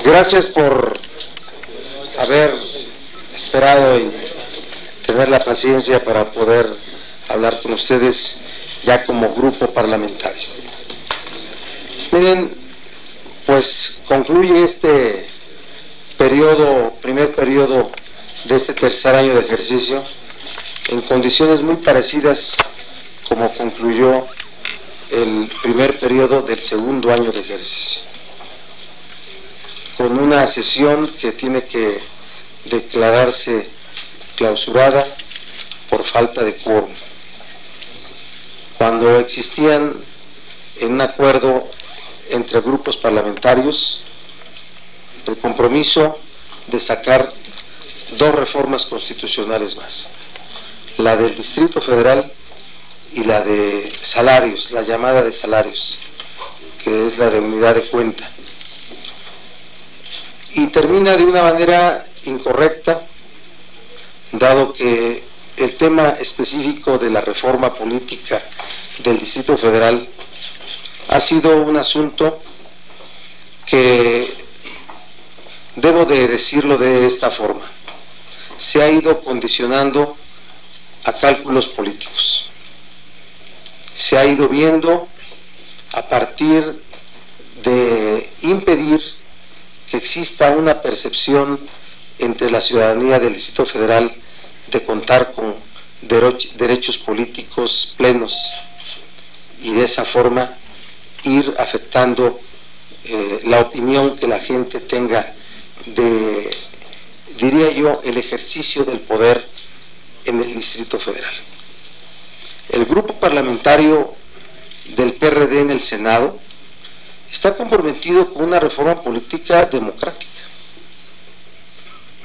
Gracias por haber esperado y tener la paciencia para poder hablar con ustedes ya como grupo parlamentario. Miren, pues concluye este periodo, primer periodo de este tercer año de ejercicio en condiciones muy parecidas como concluyó el primer periodo del segundo año de ejercicio, con una sesión que tiene que declararse clausurada por falta de quórum, cuando existían en un acuerdo entre grupos parlamentarios el compromiso de sacar dos reformas constitucionales más, la del Distrito Federal y la de salarios, la llamada de salarios, que es la de unidad de cuenta. Y termina de una manera incorrecta, dado que el tema específico de la reforma política del Distrito Federal ha sido un asunto que, debo de decirlo de esta forma, se ha ido condicionando a cálculos políticos. Se ha ido viendo a partir de impedir que exista una percepción entre la ciudadanía del Distrito Federal de contar con derechos políticos plenos y de esa forma ir afectando la opinión que la gente tenga de, diría yo, el ejercicio del poder en el Distrito Federal. El grupo parlamentario del PRD en el Senado está comprometido con una reforma política democrática,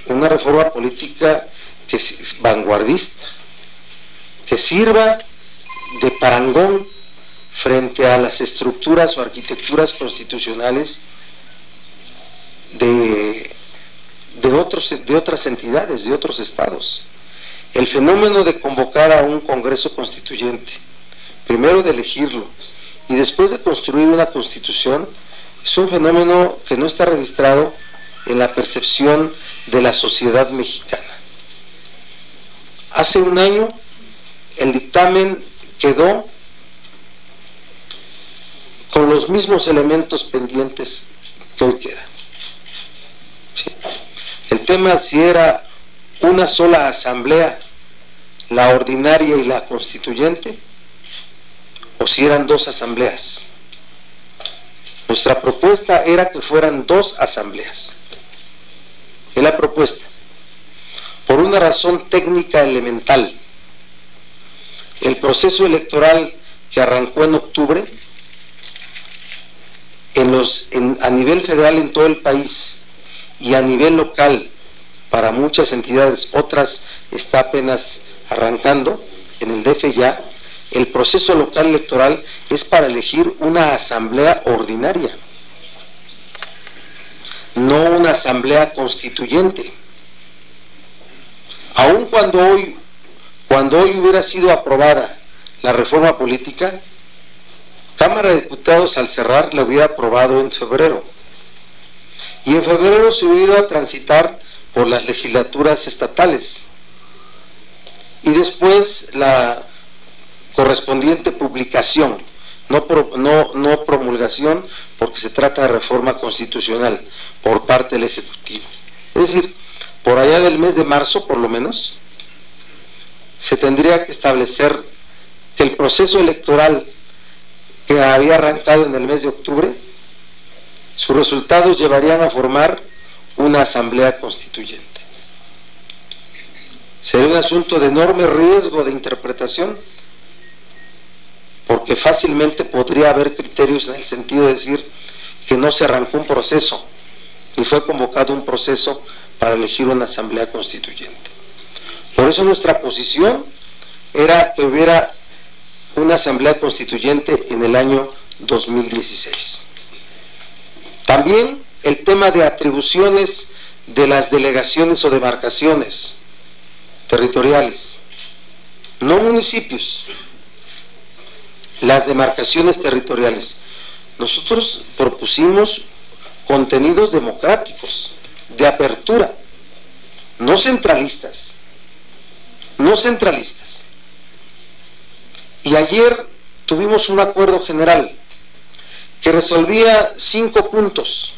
una reforma política que es vanguardista, que sirva de parangón frente a las estructuras o arquitecturas constitucionales de otras entidades, de otros estados. El fenómeno de convocar a un Congreso Constituyente, primero de elegirlo y después de construir una Constitución, es un fenómeno que no está registrado en la percepción de la sociedad mexicana. Hace un año el dictamen quedó con los mismos elementos pendientes que hoy quedan. ¿Sí? El tema si era una sola asamblea, la ordinaria y la constituyente, o si eran dos asambleas. Nuestra propuesta era que fueran dos asambleas. Es la propuesta, por una razón técnica elemental. El proceso electoral que arrancó en octubre, a nivel federal en todo el país y a nivel local para muchas entidades, otras está apenas arrancando, en el DF ya, el proceso local electoral es para elegir una asamblea ordinaria, no una asamblea constituyente. Aun cuando hoy hubiera sido aprobada la reforma política, Cámara de Diputados al cerrar la hubiera aprobado en febrero, y en febrero se hubiera a transitar por las legislaturas estatales y después la correspondiente publicación, no promulgación, porque se trata de reforma constitucional por parte del Ejecutivo. Es decir, por allá del mes de marzo, por lo menos, se tendría que establecer que el proceso electoral que había arrancado en el mes de octubre, sus resultados llevarían a formar una asamblea constituyente. Sería un asunto de enorme riesgo de interpretación, porque fácilmente podría haber criterios en el sentido de decir que no se arrancó un proceso y fue convocado un proceso para elegir una asamblea constituyente. Por eso nuestra posición era que hubiera una asamblea constituyente en el año 2016. También el tema de atribuciones de las delegaciones o demarcaciones territoriales, no municipios, las demarcaciones territoriales. nosotros propusimos contenidos democráticos, de apertura, no centralistas, no centralistas. Y ayer tuvimos un acuerdo general que resolvía 5 puntos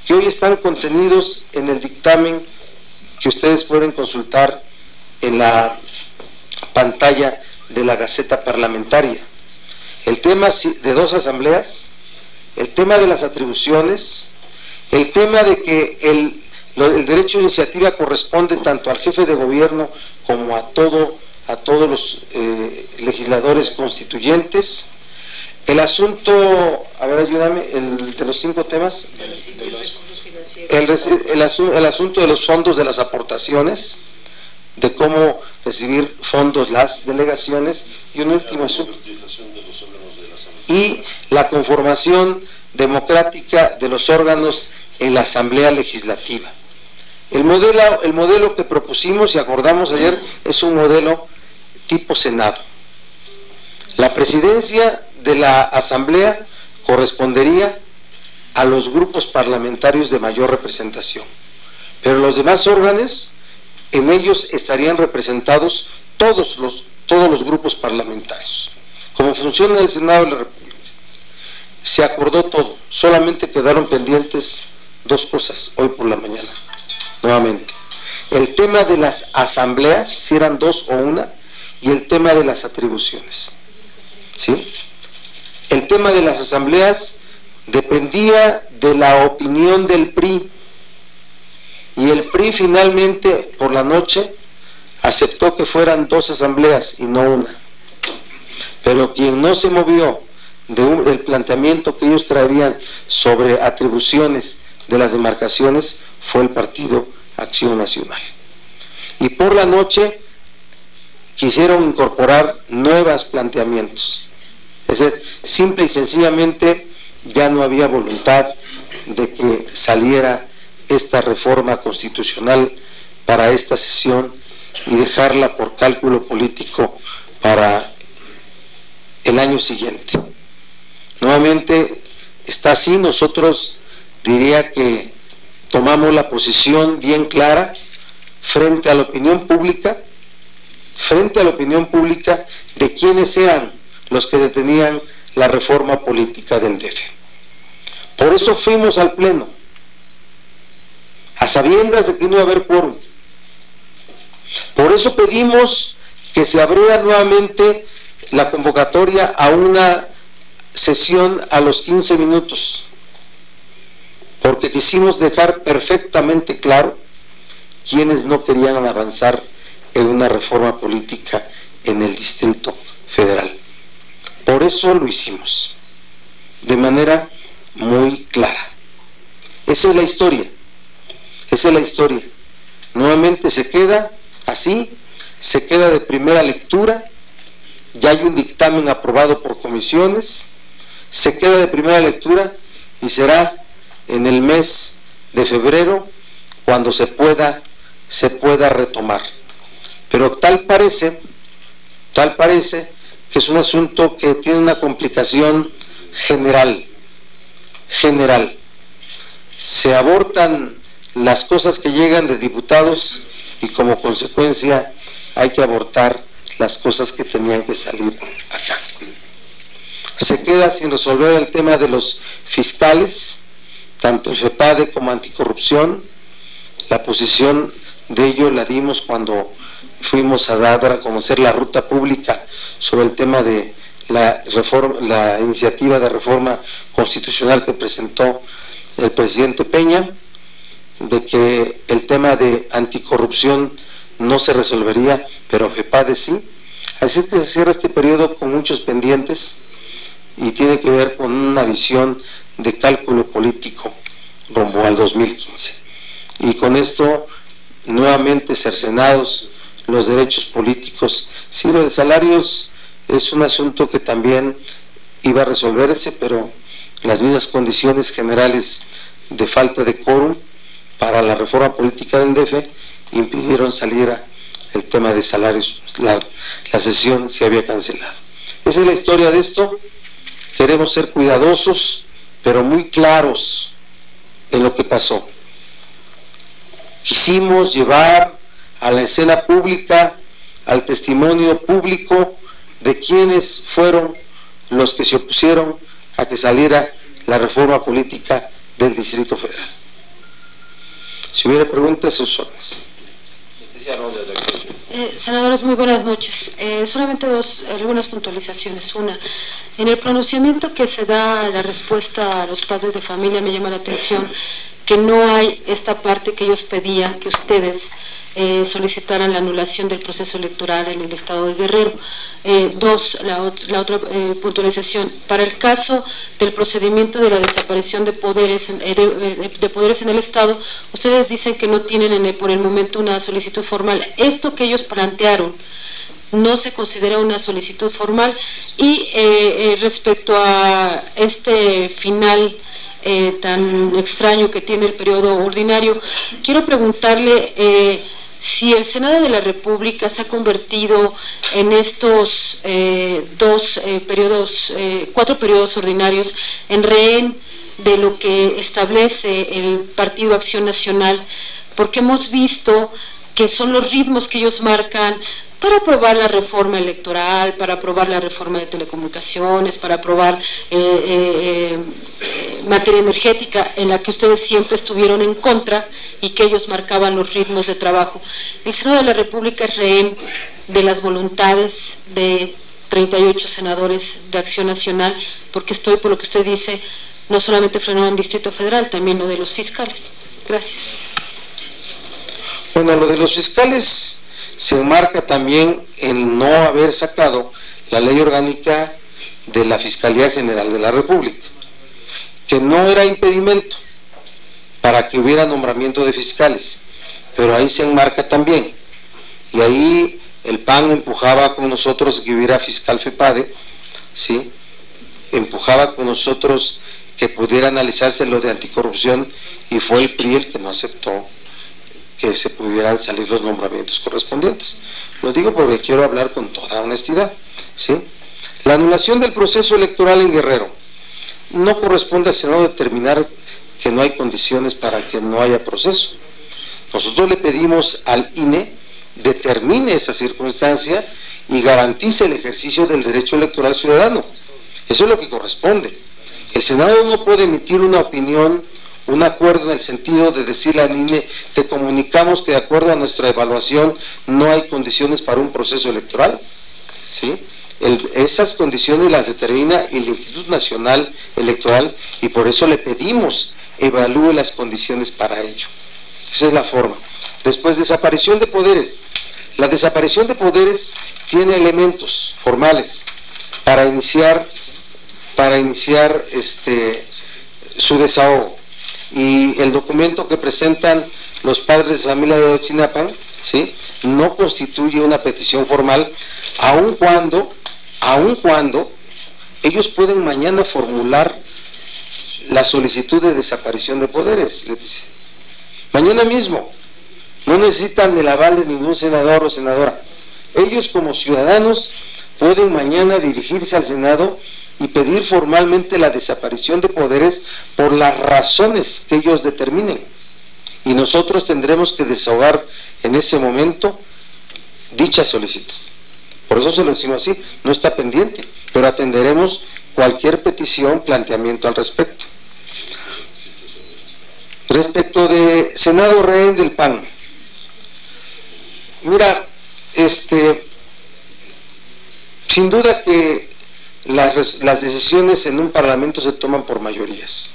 que hoy están contenidos en el dictamen que ustedes pueden consultar en la pantalla de la Gaceta Parlamentaria. El tema de 2 asambleas, el tema de las atribuciones, el tema de que el derecho de iniciativa corresponde tanto al jefe de gobierno como a todos los legisladores constituyentes. El asunto, a ver, ayúdame, el de los 5 temas. El asunto de los fondos de las aportaciones, de cómo recibir fondos las delegaciones, y un último asunto. Y la conformación democrática de los órganos en la Asamblea Legislativa. El modelo que propusimos y acordamos ayer es un modelo tipo Senado. La presidencia de la Asamblea correspondería a los grupos parlamentarios de mayor representación, pero los demás órganos, en ellos estarían representados todos los grupos parlamentarios. Como funciona el Senado de la República, se acordó todo, solamente quedaron pendientes 2 cosas hoy por la mañana, nuevamente. El tema de las asambleas, si eran 2 o 1, y el tema de las atribuciones. ¿Sí? El tema de las asambleas dependía de la opinión del PRI, y el PRI finalmente por la noche aceptó que fueran 2 asambleas y no 1. Pero quien no se movió del planteamiento que ellos traerían sobre atribuciones de las demarcaciones fue el Partido Acción Nacional. Y por la noche quisieron incorporar nuevos planteamientos. Es decir, simple y sencillamente ya no había voluntad de que saliera esta reforma constitucional para esta sesión y dejarla por cálculo político para el año siguiente. Nuevamente está así. Nosotros diría que tomamos la posición bien clara frente a la opinión pública, de quiénes eran los que detenían la reforma política del DF. Por eso fuimos al Pleno, a sabiendas de que no iba a haber quórum. Por eso pedimos que se abriera nuevamente la convocatoria a una sesión a los 15 minutos, porque quisimos dejar perfectamente claro quienes no querían avanzar en una reforma política en el Distrito Federal. Por eso lo hicimos, de manera muy clara. Esa es la historia, Nuevamente se queda así, se queda de primera lectura, ya hay un dictamen aprobado por comisiones, se queda de primera lectura y será en el mes de febrero cuando se pueda retomar. Pero tal parece que es un asunto que tiene una complicación general. Se abortan las cosas que llegan de diputados y como consecuencia hay que abortar las cosas que tenían que salir acá. Se queda sin resolver el tema de los fiscales, tanto el FEPADE como Anticorrupción. La posición de ello la dimos cuando fuimos a dar a conocer la ruta pública sobre el tema de la iniciativa de reforma constitucional que presentó el presidente Peña, de que el tema de anticorrupción no se resolvería, pero FEPADE sí. Así que se cierra este periodo con muchos pendientes y tiene que ver con una visión de cálculo político rumbo al 2015. Y con esto nuevamente cercenados los derechos políticos. Sí, lo de salarios es un asunto que también iba a resolverse, pero las mismas condiciones generales de falta de quórum para la reforma política del DF impidieron salir el tema de salarios. La sesión se había cancelado. Esa es la historia de esto. queremos ser cuidadosos, pero muy claros en lo que pasó. Quisimos llevar a la escena pública, al testimonio público de quienes fueron los que se opusieron a que saliera la reforma política del Distrito Federal. Si hubiera preguntas, sus órdenes. Senadores, muy buenas noches. Solamente algunas puntualizaciones. Una, en el pronunciamiento que se da a la respuesta a los padres de familia, me llama la atención que no hay esta parte que ellos pedían, que ustedes solicitaran la anulación del proceso electoral en el estado de Guerrero. Dos, la otra puntualización, para el caso del procedimiento de la desaparición de poderes en el estado, ustedes dicen que no tienen por el momento una solicitud formal. Esto que ellos plantearon no se considera una solicitud formal. Y respecto a este final tan extraño que tiene el periodo ordinario, quiero preguntarle si el Senado de la República se ha convertido en estos 4 periodos ordinarios en rehén de lo que establece el Partido Acción Nacional, porque hemos visto que son los ritmos que ellos marcan para aprobar la reforma electoral, para aprobar la reforma de telecomunicaciones, para aprobar materia energética, en la que ustedes siempre estuvieron en contra y que ellos marcaban los ritmos de trabajo. El Senado de la República es rehén de las voluntades de 38 senadores de Acción Nacional, porque por lo que usted dice, no solamente frenó en Distrito Federal, también lo de los fiscales. Gracias. Bueno, lo de los fiscales se enmarca también en no haber sacado la ley orgánica de la Fiscalía General de la República, que no era impedimento para que hubiera nombramiento de fiscales, pero ahí se enmarca también, y ahí el PAN empujaba con nosotros que hubiera fiscal FEPADE, ¿sí? Empujaba con nosotros que pudiera analizarse lo de anticorrupción, y fue el PRI el que no aceptó que se pudieran salir los nombramientos correspondientes. Lo digo porque quiero hablar con toda honestidad, ¿sí? La anulación del proceso electoral en Guerrero no corresponde al Senado determinar que no hay condiciones para que no haya proceso. Nosotros le pedimos al INE determine esa circunstancia y garantice el ejercicio del derecho electoral ciudadano. Eso es lo que corresponde. El Senado no puede emitir una opinión, un acuerdo en el sentido de decirle al INE, te comunicamos que de acuerdo a nuestra evaluación no hay condiciones para un proceso electoral, ¿sí? Esas condiciones las determina el Instituto Nacional Electoral, y por eso le pedimos evalúe las condiciones para ello. Esa es la forma. Después, desaparición de poderes. La desaparición de poderes tiene elementos formales para iniciar su desahogo. Y el documento que presentan los padres de familia de Otzinapan, ¿sí?, no constituye una petición formal, aun cuando ellos pueden mañana formular la solicitud de desaparición de poderes, Leticia. Mañana mismo. No necesitan el aval de ningún senador o senadora. Ellos como ciudadanos pueden mañana dirigirse al Senado y pedir formalmente la desaparición de poderes por las razones que ellos determinen. Y nosotros tendremos que desahogar en ese momento dicha solicitud. Por eso se lo decimos así, no está pendiente, pero atenderemos cualquier petición, planteamiento al respecto. Respecto de Senado rehén del PAN, mira, sin duda que las decisiones en un parlamento se toman por mayorías,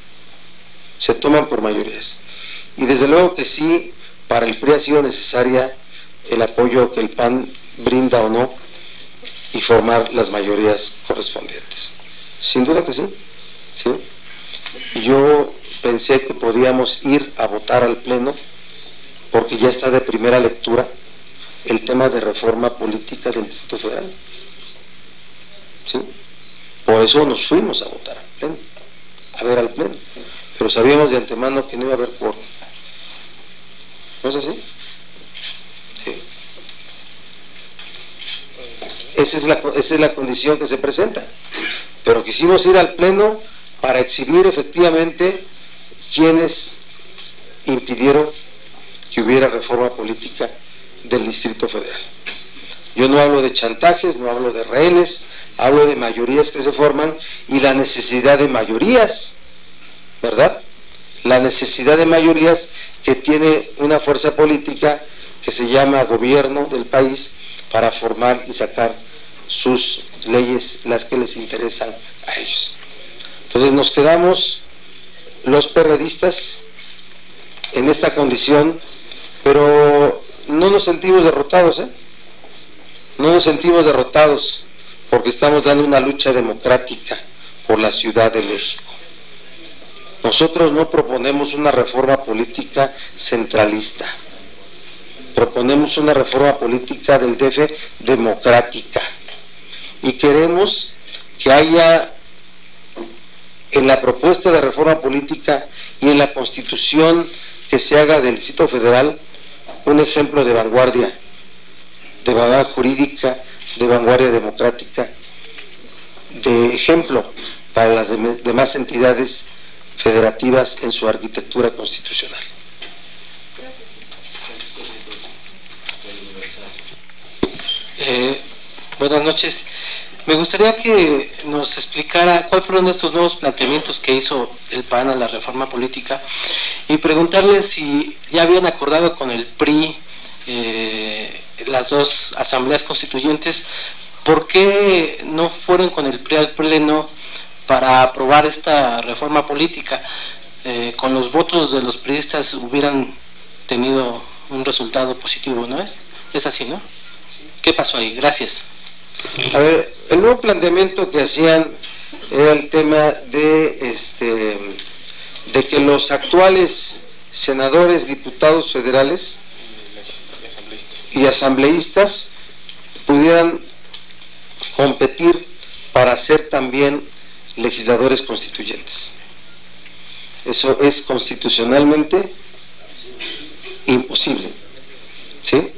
y desde luego que sí, para el PRI ha sido necesaria el apoyo que el PAN brinda o no, y formar las mayorías correspondientes. Sin duda que sí, ¿sí? Yo pensé que podíamos ir a votar al Pleno, porque ya está de primera lectura el tema de reforma política del Distrito Federal, ¿sí? Por eso nos fuimos a votar al Pleno, a ver al Pleno, pero sabíamos de antemano que no iba a haber quórum. ¿No es así? Sí. Esa es la condición que se presenta. pero quisimos ir al Pleno para exhibir efectivamente quienes impidieron que hubiera reforma política del Distrito Federal. Yo no hablo de chantajes, no hablo de rehenes, hablo de mayorías que se forman y la necesidad de mayorías, ¿verdad? La necesidad de mayorías que tiene una fuerza política que se llama gobierno del país para formar y sacar sus leyes, las que les interesan a ellos. Entonces nos quedamos los perredistas en esta condición, pero no nos sentimos derrotados, no nos sentimos derrotados, porque estamos dando una lucha democrática por la Ciudad de México. Nosotros no proponemos una reforma política centralista, proponemos una reforma política del DF democrática, y queremos que haya en la propuesta de reforma política y en la Constitución que se haga del Distrito Federal un ejemplo de vanguardia jurídica, de vanguardia democrática, de ejemplo para las demás entidades federativas en su arquitectura constitucional. Buenas noches. Me gustaría que nos explicara cuáles fueron estos nuevos planteamientos que hizo el PAN a la reforma política y preguntarle si ya habían acordado con el PRI las dos asambleas constituyentes, ¿por qué no fueron con el PRI al Pleno para aprobar esta reforma política? Con los votos de los priistas hubieran tenido un resultado positivo, ¿no es? Es así, ¿no? ¿Qué pasó ahí? Gracias. A ver, el nuevo planteamiento que hacían era el tema de que los actuales senadores, diputados federales y asambleístas pudieran competir para ser también legisladores constituyentes. Eso es constitucionalmente imposible, ¿sí?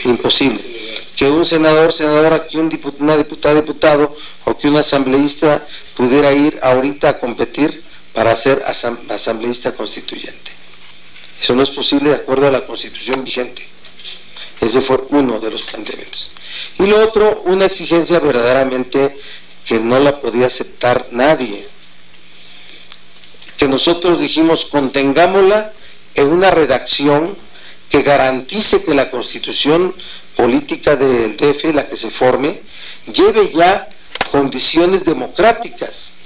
Imposible que un senador, senadora, que una diputada, diputado o que un asambleísta pudiera ir ahorita a competir para ser asambleísta constituyente. Eso no es posible de acuerdo a la Constitución vigente. Ese fue uno de los planteamientos. Y lo otro, una exigencia verdaderamente que no la podía aceptar nadie, que nosotros dijimos contengámosla en una redacción que garantice que la Constitución política del DF, la que se forme, lleve ya condiciones democráticas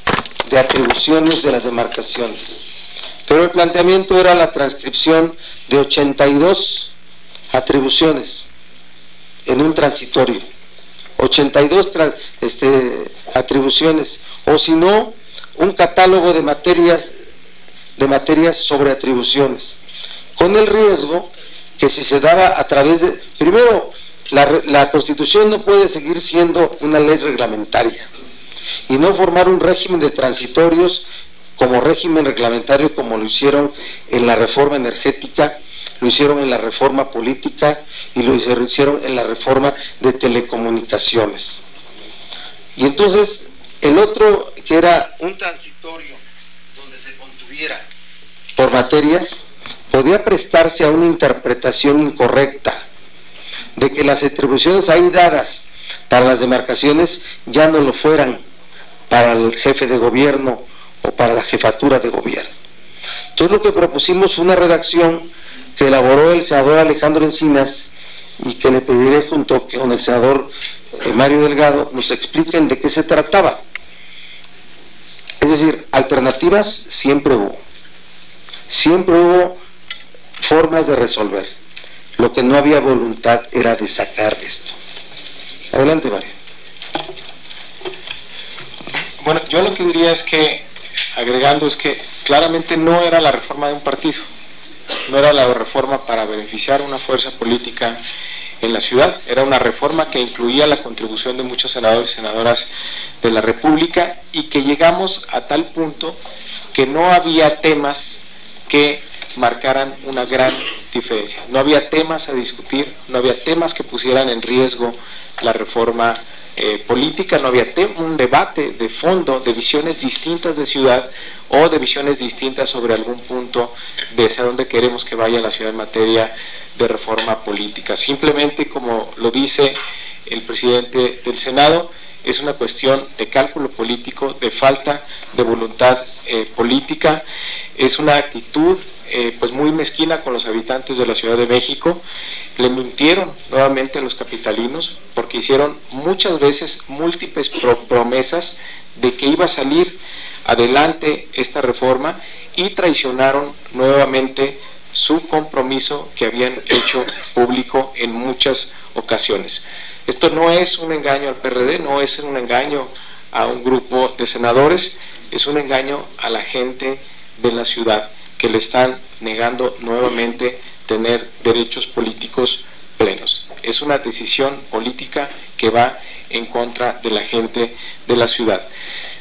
de atribuciones de las demarcaciones. Pero el planteamiento era la transcripción de 82 atribuciones en un transitorio, 82 atribuciones, o si no, un catálogo de materias sobre atribuciones, con el riesgo que si se daba a través de, primero, la Constitución no puede seguir siendo una ley reglamentaria y no formar un régimen de transitorios como régimen reglamentario como lo hicieron en la reforma energética, lo hicieron en la reforma política y lo hicieron en la reforma de telecomunicaciones. Y entonces el otro, que era un transitorio donde se contuviera por materias, podía prestarse a una interpretación incorrecta de que las atribuciones ahí dadas para las demarcaciones ya no lo fueran para el jefe de gobierno o para la jefatura de gobierno. Entonces lo que propusimos fue una redacción que elaboró el senador Alejandro Encinas y que le pediré junto con el senador Mario Delgado nos expliquen de qué se trataba. Es decir, alternativas siempre hubo formas de resolver. Lo que no había voluntad era de sacar esto. Adelante, Mario. Bueno, yo lo que diría es que, agregando, es que claramente no era la reforma de un partido, no era la reforma para beneficiar una fuerza política en la ciudad, era una reforma que incluía la contribución de muchos senadores y senadoras de la República y que llegamos a tal punto que no había temas que marcaran una gran diferencia. No había temas a discutir, no había temas que pusieran en riesgo la reforma política, no había un debate de fondo, de visiones distintas de ciudad o de visiones distintas sobre algún punto de hacia dónde queremos que vaya la ciudad en materia de reforma política. Simplemente, como lo dice el presidente del Senado, es una cuestión de cálculo político, de falta de voluntad política, es una actitud pues muy mezquina con los habitantes de la Ciudad de México. Le mintieron nuevamente a los capitalinos porque hicieron muchas veces múltiples promesas de que iba a salir adelante esta reforma y traicionaron nuevamente su compromiso que habían hecho público en muchas ocasiones. Esto no es un engaño al PRD, no es un engaño a un grupo de senadores, es un engaño a la gente de la ciudad, que le están negando nuevamente tener derechos políticos plenos. Es una decisión política que va en contra de la gente de la ciudad.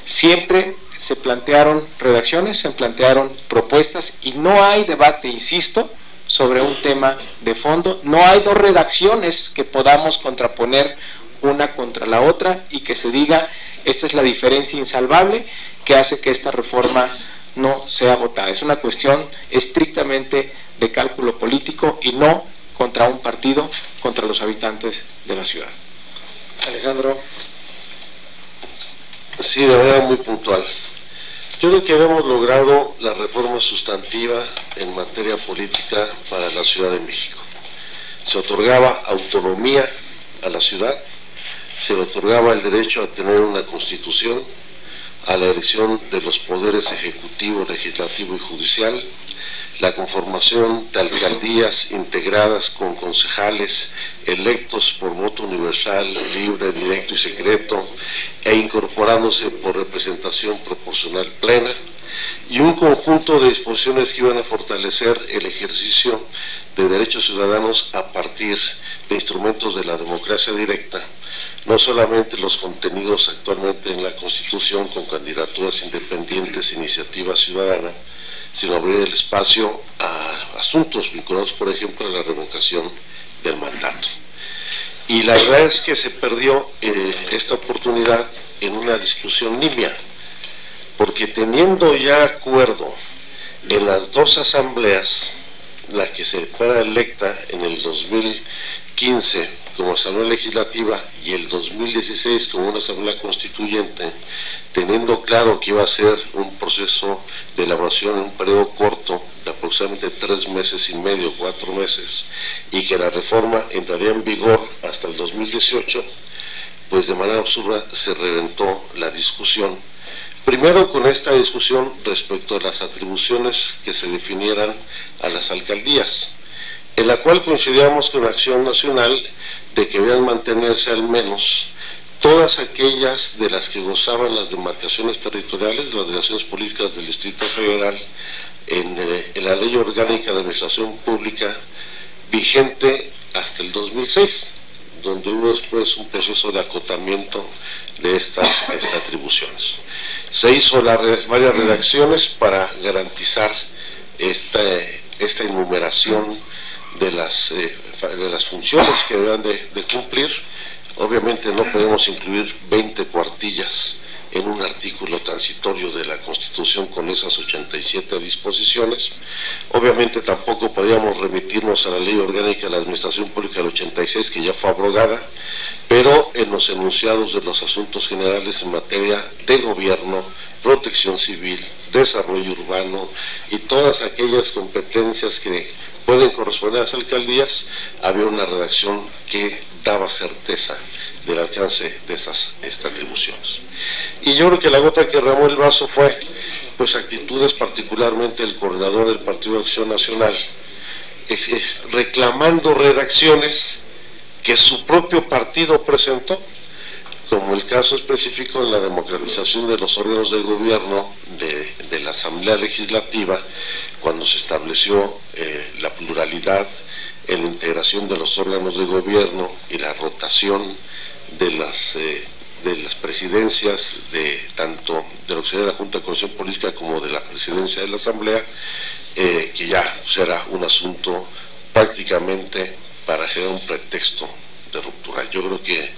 Siempre se plantearon redacciones, se plantearon propuestas y no hay debate, insisto, sobre un tema de fondo. No hay dos redacciones que podamos contraponer una contra la otra y que se diga esta es la diferencia insalvable que hace que esta reforma no sea votada. Es una cuestión estrictamente de cálculo político y no contra un partido, contra los habitantes de la ciudad. Alejandro. Sí, de manera muy puntual. Yo creo que habíamos logrado la reforma sustantiva en materia política para la Ciudad de México. Se otorgaba autonomía a la ciudad, se le otorgaba el derecho a tener una constitución, a la elección de los poderes ejecutivo, legislativo y judicial, la conformación de alcaldías integradas con concejales electos por voto universal, libre, directo y secreto, e incorporándose por representación proporcional plena, y un conjunto de disposiciones que iban a fortalecer el ejercicio de derechos ciudadanos a partir de instrumentos de la democracia directa, no solamente los contenidos actualmente en la Constitución con candidaturas independientes, iniciativa ciudadana, sino abrir el espacio a asuntos vinculados, por ejemplo, a la revocación del mandato. Y la verdad es que se perdió esta oportunidad en una discusión nimia, porque teniendo ya acuerdo en las dos asambleas, la que se fuera electa en el 2015 como asamblea legislativa y el 2016 como una asamblea constituyente, teniendo claro que iba a ser un proceso de elaboración en un periodo corto de aproximadamente 3 meses y medio, 4 meses, y que la reforma entraría en vigor hasta el 2018, pues de manera absurda se reventó la discusión. Primero con esta discusión respecto a las atribuciones que se definieran a las alcaldías, en la cual coincidíamos con la Acción Nacional de que debían mantenerse al menos todas aquellas de las que gozaban las demarcaciones territoriales, las delegaciones políticas del Distrito Federal, en la Ley Orgánica de Administración Pública vigente hasta el 2006, donde hubo después un proceso de acotamiento de estas atribuciones. Se hizo varias redacciones para garantizar esta enumeración de las funciones que deben de cumplir. Obviamente no podemos incluir 20 cuartillas en un artículo transitorio de la Constitución con esas 87 disposiciones. Obviamente tampoco podíamos remitirnos a la Ley Orgánica de la Administración Pública del 86, que ya fue abrogada, pero en los enunciados de los asuntos generales en materia de gobierno, protección civil, desarrollo urbano y todas aquellas competencias que pueden corresponder a las alcaldías, había una redacción que daba certeza del alcance de estas atribuciones. Y yo creo que la gota que derramó el vaso fue pues actitudes, particularmente el coordinador del Partido de Acción Nacional, reclamando redacciones que su propio partido presentó, como el caso específico en la democratización de los órganos de gobierno de la Asamblea Legislativa, cuando se estableció la pluralidad en la integración de los órganos de gobierno y la rotación de las presidencias tanto de lo que sería la Junta de Coordinación Política como de la presidencia de la Asamblea, que ya será un asunto prácticamente para generar un pretexto de ruptura. Yo creo que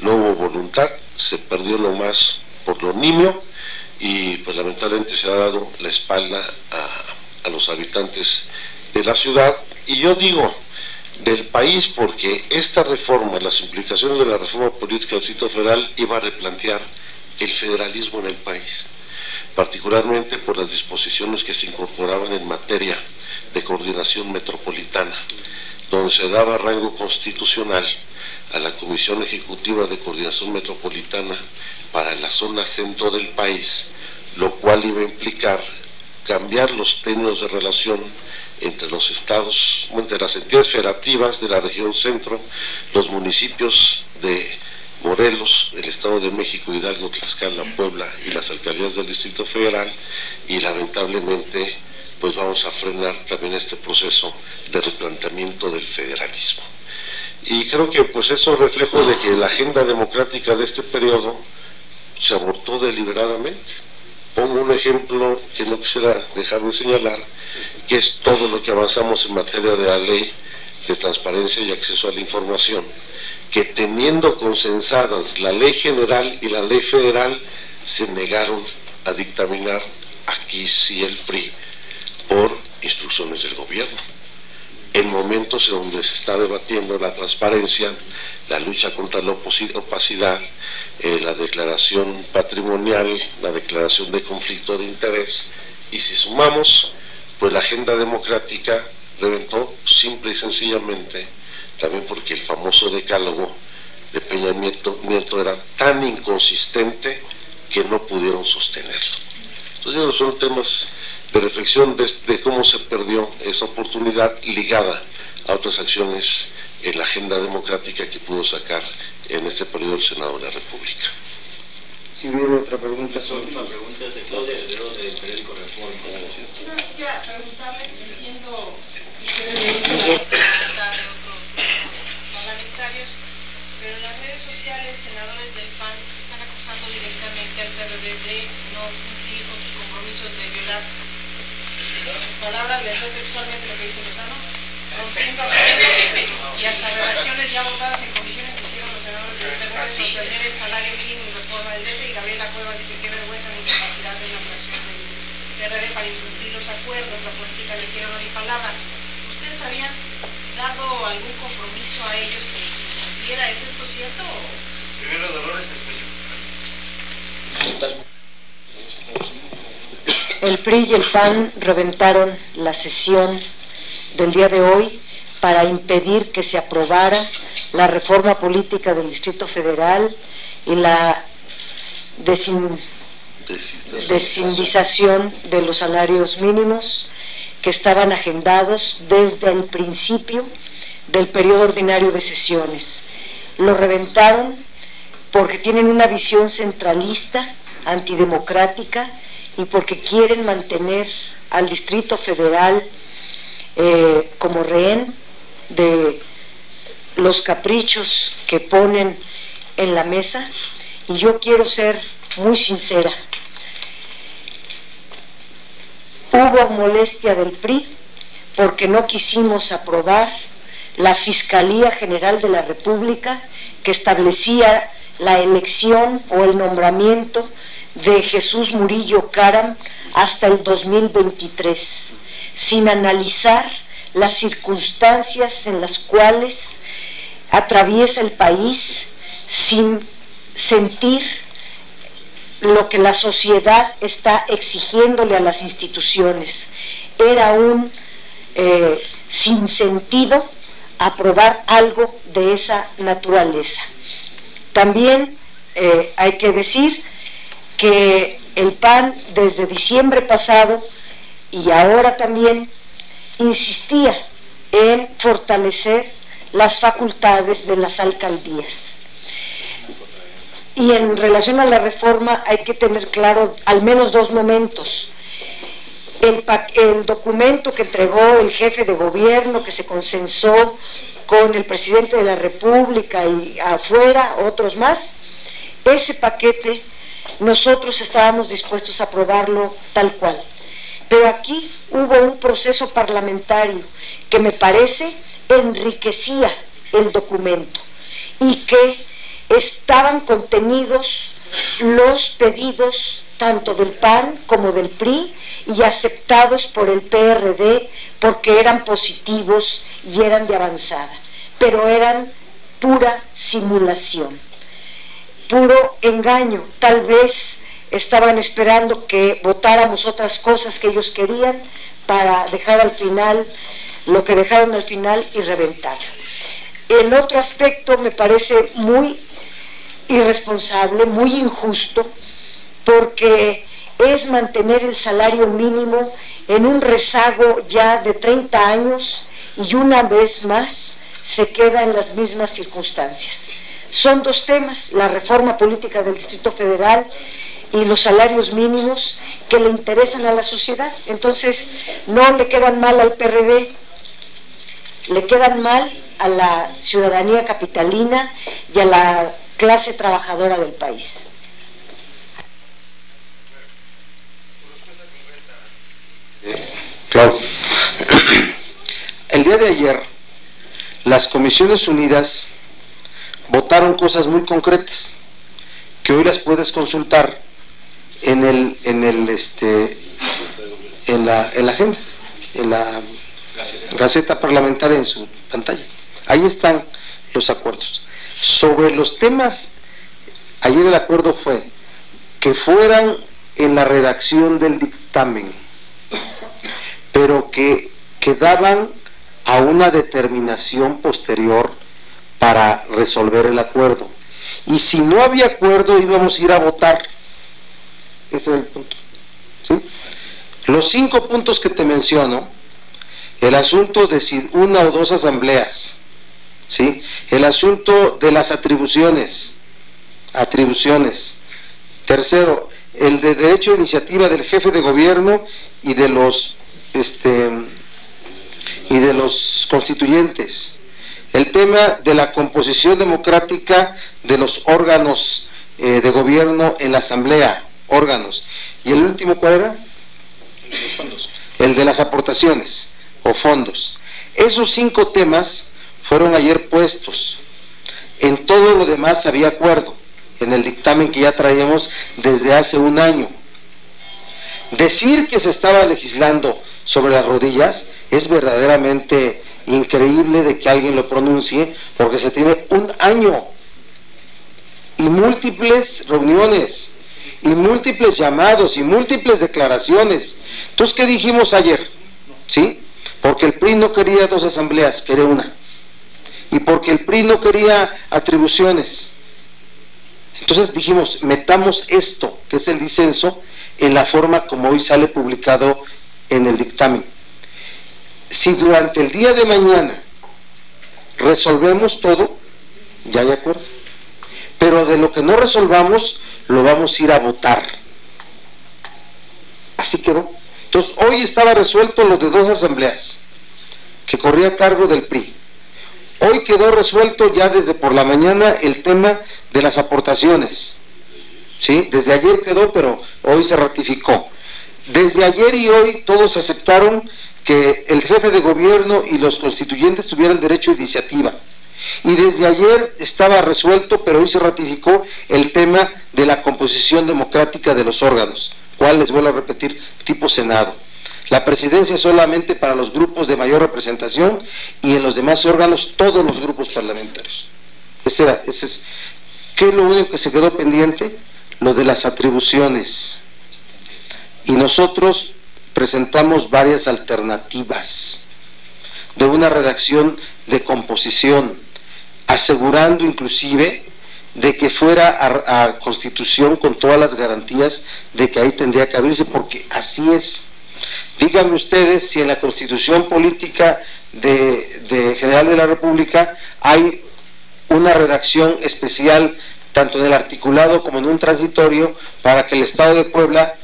no hubo voluntad, se perdió lo más por lo nimio y pues lamentablemente se ha dado la espalda a los habitantes de la ciudad, y yo digo del país, porque esta reforma, las implicaciones de la reforma política del Distrito Federal iba a replantear el federalismo en el país, particularmente por las disposiciones que se incorporaban en materia de coordinación metropolitana, donde se daba rango constitucional a la Comisión Ejecutiva de Coordinación Metropolitana para la zona centro del país, lo cual iba a implicar cambiar los términos de relación entre los estados, entre las entidades federativas de la región centro, los municipios de Morelos, el Estado de México, Hidalgo, Tlaxcala, Puebla y las alcaldías del Distrito Federal, y lamentablemente pues vamos a frenar también este proceso de replanteamiento del federalismo. Y creo que pues eso es reflejo de que la agenda democrática de este periodo se abortó deliberadamente. Pongo un ejemplo que no quisiera dejar de señalar, que es todo lo que avanzamos en materia de la ley de transparencia y acceso a la información, que teniendo consensadas la ley general y la ley federal, se negaron a dictaminar aquí sí el PRI por instrucciones del gobierno. En momentos en donde se está debatiendo la transparencia, la lucha contra la opacidad, la declaración patrimonial, la declaración de conflicto de interés, y si sumamos, pues la agenda democrática reventó simple y sencillamente, también porque el famoso decálogo de Peña Nieto era tan inconsistente que no pudieron sostenerlo. Entonces son temas de reflexión de cómo se perdió esa oportunidad ligada a otras acciones en la agenda democrática que pudo sacar en este periodo el Senado de la República. Si hubiera otra pregunta. La última pregunta es de Claudia Heredero del periódico Reforma. Yo quisiera preguntarles, entiendo y se denuncia la voluntad de otros parlamentarios, pero en las redes sociales senadores del PAN están acusando directamente al PRD de no cumplir con sus compromisos de violar, en sus palabras les doy textualmente lo que dice Lozano, rompiendo acuerdos y hasta redacciones ya votadas en comisiones que hicieron los senadores del PRD sobre tener el salario mínimo y reforma del DF, y Gabriela Cuevas dice qué vergüenza la incapacidad de una fracción del PRD para incumplir los acuerdos, la política le quiero dar mi palabra. ¿Ustedes habían dado algún compromiso a ellos que les incumpliera? ¿Es esto cierto? Primero Dolores Espejo. El PRI y el PAN reventaron la sesión del día de hoy para impedir que se aprobara la reforma política del Distrito Federal y la desindización de los salarios mínimos que estaban agendados desde el principio del periodo ordinario de sesiones. Lo reventaron porque tienen una visión centralista, antidemocrática, y porque quieren mantener al Distrito Federal como rehén de los caprichos que ponen en la mesa. Y yo quiero ser muy sincera. Hubo molestia del PRI porque no quisimos aprobar la Fiscalía General de la República que establecía la elección o el nombramiento de Jesús Murillo Caram hasta el 2023, sin analizar las circunstancias en las cuales atraviesa el país, sin sentir lo que la sociedad está exigiéndole a las instituciones. Era un sinsentido aprobar algo de esa naturaleza. También hay que decir que el PAN desde diciembre pasado y ahora también insistía en fortalecer las facultades de las alcaldías. Y en relación a la reforma hay que tener claro al menos dos momentos. El documento que entregó el jefe de gobierno, que se consensó con el presidente de la República y afuera otros más, ese paquete nosotros estábamos dispuestos a aprobarlo tal cual. Pero aquí hubo un proceso parlamentario que me parece enriquecía el documento y que estaban contenidos los pedidos tanto del PAN como del PRI y aceptados por el PRD porque eran positivos y eran de avanzada, pero eran pura simulación, puro engaño. Tal vez estaban esperando que votáramos otras cosas que ellos querían para dejar al final lo que dejaron al final y reventar. El otro aspecto me parece muy irresponsable, muy injusto, porque es mantener el salario mínimo en un rezago ya de 30 años y una vez más se queda en las mismas circunstancias. Son dos temas, la reforma política del Distrito Federal y los salarios mínimos que le interesan a la sociedad. Entonces no le quedan mal al PRD, le quedan mal a la ciudadanía capitalina y a la clase trabajadora del país. Claro. El día de ayer, las Comisiones Unidas votaron cosas muy concretas que hoy las puedes consultar en la agenda, en la Gaceta Parlamentaria, en su pantalla. Ahí están los acuerdos. Sobre los temas, ayer el acuerdo fue que fueran en la redacción del dictamen, pero que quedaban a una determinación posterior para resolver el acuerdo. Y si no había acuerdo, íbamos a ir a votar. Ese es el punto. ¿Sí? Los 5 puntos que te menciono, el asunto de si una o dos asambleas, ¿sí? El asunto de las atribuciones. Tercero, el de derecho de iniciativa del jefe de gobierno y de los constituyentes. El tema de la composición democrática de los órganos de gobierno en la asamblea, órganos. Y el último, ¿cuál era? Los fondos. El de las aportaciones o fondos. Esos 5 temas fueron ayer puestos. En todo lo demás había acuerdo, en el dictamen que ya traíamos desde hace un año. Decir que se estaba legislando sobre las rodillas es verdaderamente increíble de que alguien lo pronuncie, porque se tiene un año y múltiples reuniones y múltiples llamados y múltiples declaraciones. Entonces, ¿qué dijimos ayer? ¿Sí? Porque el PRI no quería 2 asambleas, quería una. Y porque el PRI no quería atribuciones. Entonces dijimos, metamos esto, que es el disenso, en la forma como hoy sale publicado en el dictamen. Si durante el día de mañana resolvemos todo, ya hay acuerdo. Pero de lo que no resolvamos, lo vamos a ir a votar. Así quedó. Entonces, hoy estaba resuelto lo de 2 asambleas, que corría a cargo del PRI. Hoy quedó resuelto ya desde por la mañana el tema de las aportaciones. ¿Sí? Desde ayer quedó, pero hoy se ratificó. Desde ayer y hoy todos aceptaron que el jefe de gobierno y los constituyentes tuvieran derecho de iniciativa. Y desde ayer estaba resuelto, pero hoy se ratificó el tema de la composición democrática de los órganos, cual les vuelvo a repetir, tipo Senado. La presidencia solamente para los grupos de mayor representación y en los demás órganos todos los grupos parlamentarios. Ese es. ¿Qué es lo único que se quedó pendiente? Lo de las atribuciones. Y nosotros presentamos varias alternativas de una redacción de composición, asegurando inclusive de que fuera a Constitución con todas las garantías de que ahí tendría que abrirse, porque así es. Díganme ustedes si en la Constitución Política de General de la República hay una redacción especial, tanto en el articulado como en un transitorio, para que el Estado de Puebla,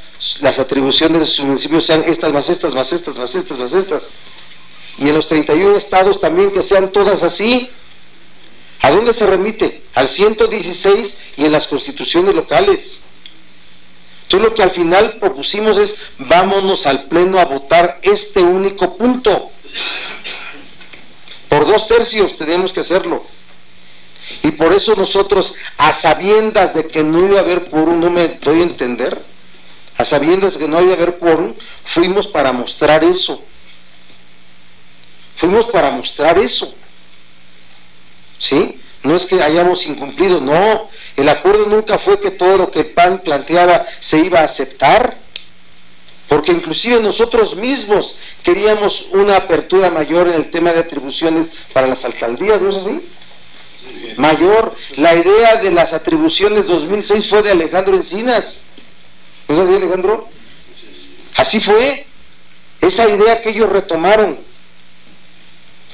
las atribuciones de sus municipios sean estas, más estas, más estas, más estas, más estas. Y en los 31 estados también que sean todas así. ¿A dónde se remite? Al 116 y en las constituciones locales. Entonces lo que al final propusimos es, vámonos al pleno a votar este único punto. Por 2/3 tenemos que hacerlo. Y por eso nosotros, a sabiendas de que no iba a haber quórum, no me doy a entender, a sabiendas de que no iba a haber quórum, fuimos para mostrar eso. Fuimos para mostrar eso. ¿Sí? No es que hayamos incumplido, no. El acuerdo nunca fue que todo lo que el PAN planteaba se iba a aceptar, porque inclusive nosotros mismos queríamos una apertura mayor en el tema de atribuciones para las alcaldías, ¿no es así? Mayor. La idea de las atribuciones 2006 fue de Alejandro Encinas, ¿no es así, Alejandro? Así fue, esa idea que ellos retomaron.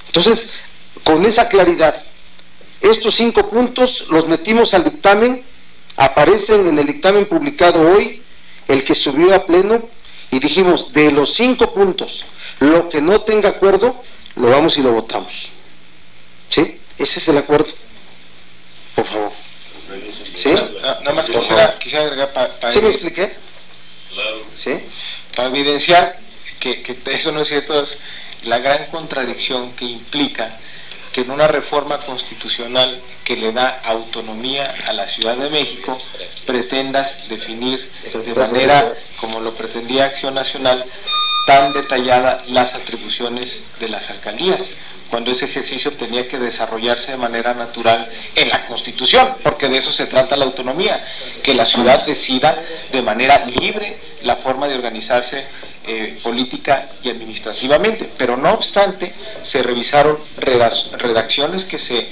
Entonces, con esa claridad, estos 5 puntos los metimos al dictamen, aparecen en el dictamen publicado hoy, el que subió a pleno, y dijimos, de los 5 puntos, lo que no tenga acuerdo, lo vamos y lo votamos. ¿Sí? Ese es el acuerdo. Por favor. ¿Sí? Nada más quisiera agregar para ¿Sí me expliqué? Claro. ¿Sí? Para evidenciar que eso no es cierto, es la gran contradicción que implica que en una reforma constitucional que le da autonomía a la Ciudad de México pretendas definir de manera, como lo pretendía Acción Nacional, tan detallada las atribuciones de las alcaldías, cuando ese ejercicio tenía que desarrollarse de manera natural en la Constitución, porque de eso se trata la autonomía, que la ciudad decida de manera libre la forma de organizarse política y administrativamente, pero no obstante se revisaron redacciones que se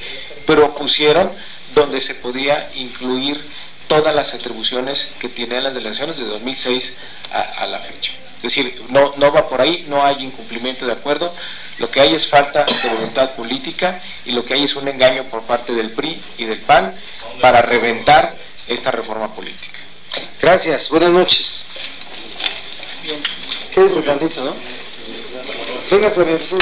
propusieron donde se podía incluir todas las atribuciones que tienen las delegaciones de 2006 a la fecha. Es decir, no va por ahí, no hay incumplimiento de acuerdo, lo que hay es falta de voluntad política y lo que hay es un engaño por parte del PRI y del PAN para reventar esta reforma política. Gracias, buenas noches. Bien. Quédese tantito, ¿no? Véngase a mi oficina.